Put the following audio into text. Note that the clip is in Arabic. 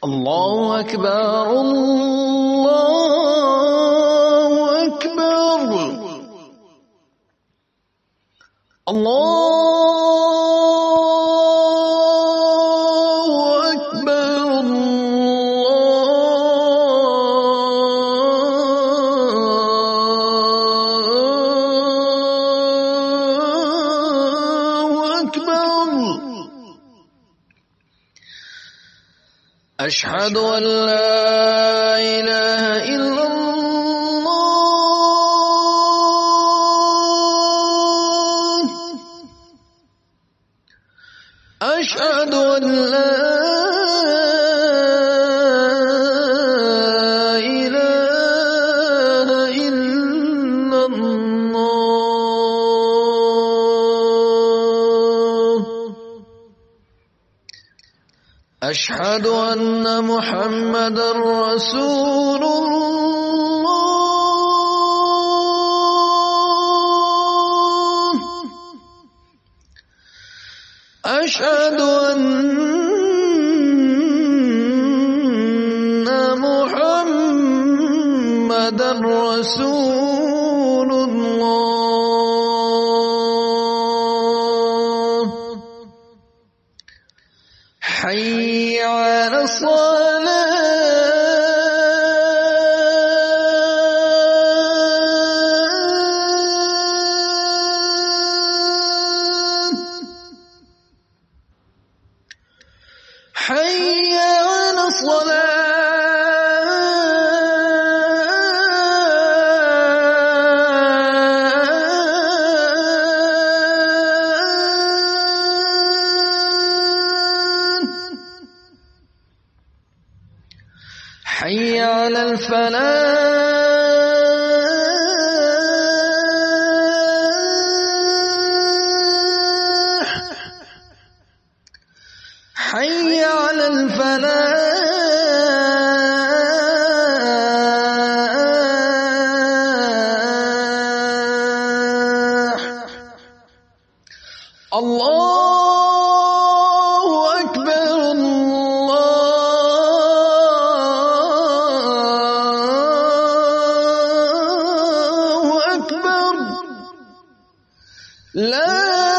الله أكبر الله أكبر الله أكبر الله أكبر. أشهد أن لا إله إلا الله. أشهد أن لا إله إلا الله. أشهد أن محمدا رسول الله. أشهد أن محمدا رسول الله. حي على الصلاة. حي على الصلاة. حي على الفلاح. حي على الفلاح. الله أكبر الله أكبر. لا